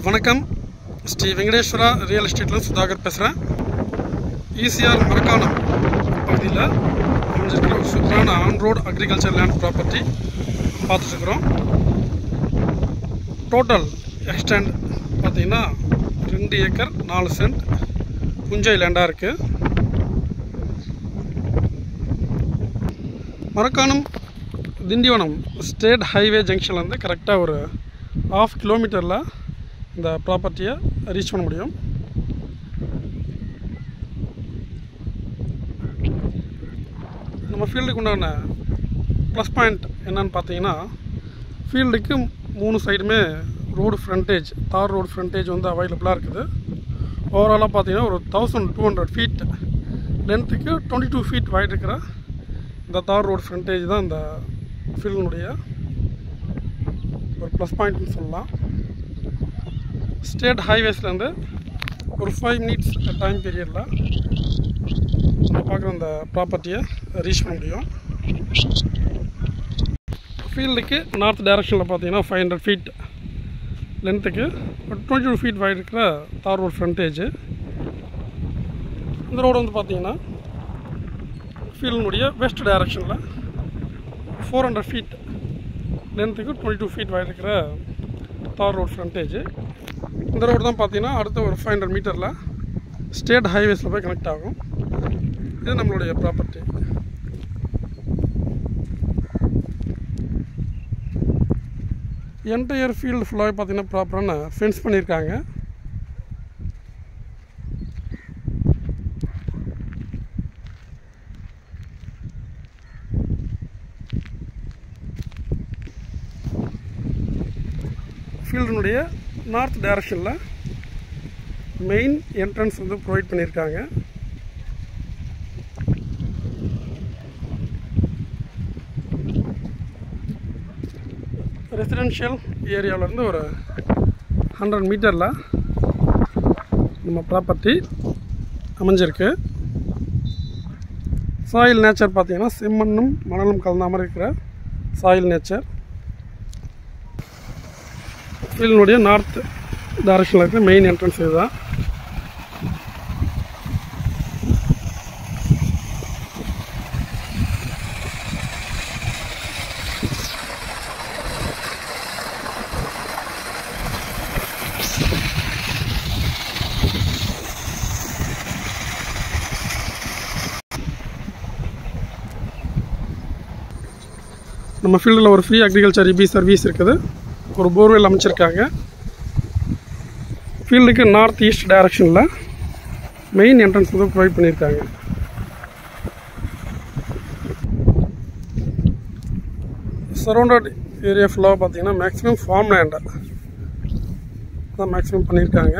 வணக்கம். ஸ்ரீ வெங்கடேஸ்வரா ரியல் எஸ்டேட்டில் சுதாகர் பேசுகிறேன். ஈசிஆர் மரக்காணம் பகுதியில் அமைஞ்சிருக்கிற ஒரு சூப்பரான on road agriculture land property பார்த்துட்ருக்குறோம். டோட்டல் எக்ஸ்டெண்ட் பார்த்திங்கன்னா 2 ஏக்கர் 4 சென்ட் புஞ்சை லேண்டாக இருக்குது. மரக்காணம் திண்டிவனம் ஸ்டேட் ஹைவே ஜங்ஷன்லேருந்து கரெக்டாக ஒரு 1/2 கிலோமீட்டரில் இந்த ப்ராப்பர்ட்டியை ரீச் பண்ண முடியும். நம்ம ஃபீல்டுக்கு உண்டான ப்ளஸ் பாயிண்ட் என்னன்னு பார்த்தீங்கன்னா, ஃபீல்டுக்கு 3 சைடுமே ரோடு ஃப்ரண்டேஜ், தார் ரோடு ஃப்ரண்டேஜ் வந்து அவைலபிளாக இருக்குது. ஓவராலாக பார்த்தீங்கன்னா ஒரு 1200 ஃபீட் லென்த்துக்கு 22 ஃபீட் வைட் இருக்கிற இந்த தார் ரோடு ஃப்ரண்டேஜ் தான் இந்த ஃபீல்டினுடைய ஒரு ப்ளஸ் பாயிண்ட்னு சொல்லலாம். ஸ்டேட் ஹைவேஸ்லேருந்து ஒரு 5 மினிட்ஸ் டைம் பீரியடில் நம்ம பார்க்குற இந்த ப்ராப்பர்ட்டியை ரீச் பண்ண முடியும். ஃபீல்டுக்கு நார்த் டைரக்ஷனில் பார்த்தீங்கன்னா 500 ஃபீட் லென்த்துக்கு 22 ஃபீட் வைட் இருக்கிற தார் ரோடு ஃப்ரண்டேஜ். இந்த ரோடு வந்து பார்த்திங்கன்னா ஃபீல்டினுடைய வெஸ்ட் டைரக்ஷனில் 400 ஃபீட் லென்த்துக்கு 22 ஃபீட் வைட் இருக்கிற தார் ரோடு ஃப்ரண்டேஜ். இந்த ரோடு தான் பார்த்தீங்கன்னா அடுத்த ஒரு 500 மீட்டரில் ஸ்டேட் ஹைவேஸில் போய் கனெக்ட் ஆகும். இது நம்மளுடைய ப்ராப்பர்ட்டி. என்டையர் ஃபீல்டு ஃபுல்லாகவே பார்த்தீங்கன்னா ப்ராப்பரான ஃபென்ஸ் பண்ணியிருக்காங்க. ஃபீல்டினுடைய நார்த் டைரக்ஷனில் மெயின் என்ட்ரன்ஸ் வந்து ப்ரொவைட் பண்ணியிருக்காங்க. ரெசிடென்ஷியல் ஏரியாவிலேருந்து ஒரு 100 மீட்டரில் நம்ம ப்ராப்பர்ட்டி அமைஞ்சிருக்கு. சாயில் நேச்சர் பார்த்திங்கன்னா செம்மண்ணும் மணலும் கலந்த மாதிரி இருக்கிற சாயில் நேச்சர். ஃபீல்டினுடைய நார்த் டைரக்ஷனில் இருக்கிற மெயின் என்ட்ரன்ஸ் இதுதான். நம்ம ஃபீல்டில் ஒரு ஃப்ரீ அக்ரிகல்ச்சர் இபி சர்வீஸ் இருக்குது. ஒரு போர்வெல் அமைச்சிருக்காங்க. ஃபீல்டுக்கு நார்த் ஈஸ்ட் டைரக்ஷனில் மெயின் என்ட்ரன்ஸ் வந்து ப்ரொவைட் பண்ணியிருக்காங்க. சரௌண்டட் ஏரியா ஃபுல்லாக பார்த்தீங்கன்னா மேக்ஸிமம் ஃபார்ம் லேண்டை தான் மேக்ஸிமம் பண்ணியிருக்காங்க.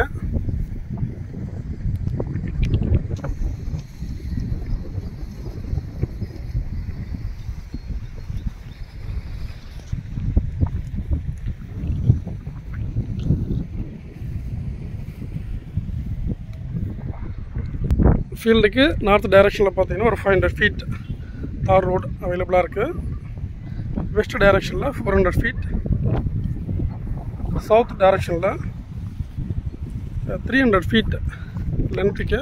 ஃபீல்டுக்கு நார்த் டைரக்ஷனில் பார்த்தீங்கன்னா ஒரு 500 ஃபீட் தார் ரோடு அவைலபிளாக இருக்குது. வெஸ்ட் டைரக்ஷனில் 400 ஃபீட், சவுத் டைரக்ஷனில் 300 ஃபீட் லென்த்துக்கு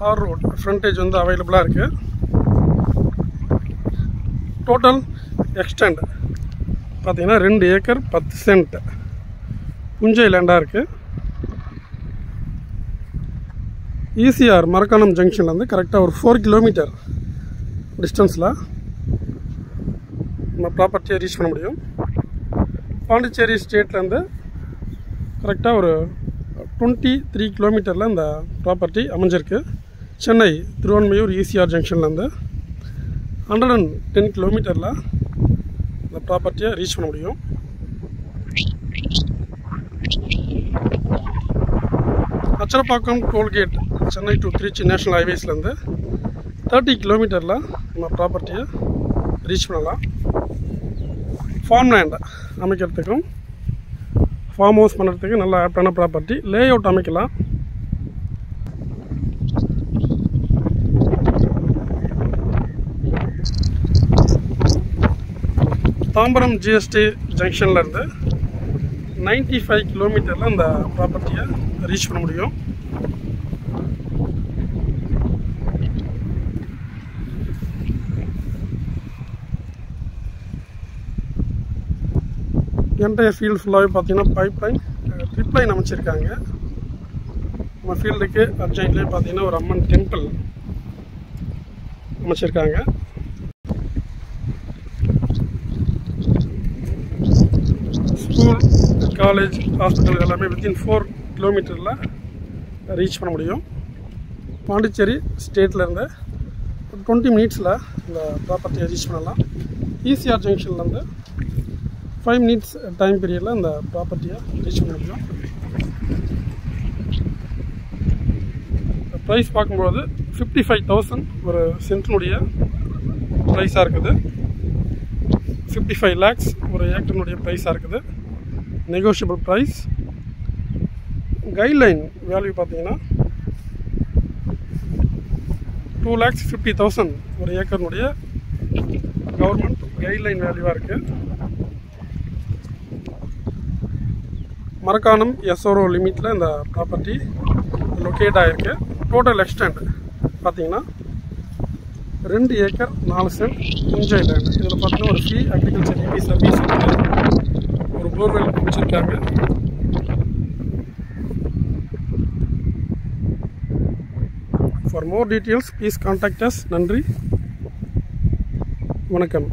தார் ரோடு ஃப்ரண்டேஜ் வந்து அவைலபிளாக இருக்குது. டோட்டல் எக்ஸ்டெண்ட் பார்த்தீங்கன்னா 2 ஏக்கர் 10 சென்ட் புஞ்சை லேண்டாக இருக்குது. ஈசிஆர் மரக்காணம் ஜங்ஷன்லேருந்து கரெக்டாக ஒரு 4 கிலோமீட்டர் டிஸ்டன்ஸில் நம்ம ப்ராப்பர்ட்டியை ரீச் பண்ண முடியும். பாண்டிச்சேரி ஸ்டேட்லேருந்து கரெக்டாக ஒரு 23 கிலோமீட்டரில் இந்த ப்ராப்பர்ட்டி அமைஞ்சிருக்கு. சென்னை திருவான்மையூர் ஈசிஆர் ஜங்ஷன்லேருந்து 110 கிலோமீட்டரில் இந்த ப்ராப்பர்ட்டியை ரீச் பண்ண முடியும். Acharapakkam toll gate Chennai to Trichy national ஹைவேஸ்லேருந்து 30 கிலோமீட்டரில் நம்ம ப்ராப்பர்ட்டியை ரீச் பண்ணலாம். ஃபார்ம் லேண்ட் அமைக்கிறதுக்கும் ஃபார்ம் ஹவுஸ் பண்ணுறதுக்கு நல்ல ஆப்டான ப்ராப்பர்ட்டி. லே அவுட் அமைக்கலாம். தாம்பரம் ஜிஎஸ்டி ஜங்ஷன்லேருந்து 95 கிலோமீட்டரில் அந்த ப்ராப்பர்ட்டியை ரீச் பண்ண முடியும். என்டையர் ஃபீல்டு ஃபுல்லாகவே பார்த்தீங்கன்னா பைப்லைன் ட்ரிப் லைன் அமைச்சிருக்காங்க. நம்ம ஃபீல்டுக்கு அர்ஜென்ட்லேயே பார்த்தீங்கன்னா ஒரு அம்மன் டெம்பிள் அமைச்சிருக்காங்க. ஸ்கூல், காலேஜ், ஹாஸ்பிட்டல் எல்லாமே வித்தின் 4 கிலோமீட்டரில் ரீச் பண்ண முடியும். பாண்டிச்சேரி ஸ்டேட்லேருந்து 20 மினிட்ஸில் இந்த ப்ராப்பர்ட்டியை ரீச் பண்ணலாம். ஈசிஆர் ஜங்ஷன்லேருந்து 5 மினிட்ஸ் டைம் பீரியடில் இந்த ப்ராப்பர்ட்டியை ரீச் பண்ண முடியும். ப்ரைஸ் பார்க்கும்போது 55,000 ஒரு சென்ட்டினுடைய ப்ரைஸாக இருக்குது. 55 lakhs ஒரு ஏக்கர்னுடைய ப்ரைஸாக இருக்குது. Negotiable price. கைட்லைன் வேல்யூ பார்த்தீங்கன்னா 2,50,000 ஒரு ஏக்கர்னுடைய கவர்மெண்ட் கைட்லைன் வேல்யூவாக இருக்குது. மரக்காணம் எஸ்ஓரோ லிமிட்டில் இந்த ப்ராப்பர்ட்டி லொக்கேட் ஆகிருக்கு. டோட்டல் எக்ஸ்டெண்ட் பார்த்தீங்கன்னா 2 ஏக்கர் 4 சென்ட் புஞ்சை லேண்ட். இதில் பார்த்தீங்கன்னா ஒரு ஃப்ரீ அக்ரிகல்ச்சர் இபி சர்வீஸ் ஒரு போர்வெல் அமைச்சிருக்காங்க. For more details, please contact us. நன்றி, வணக்கம்.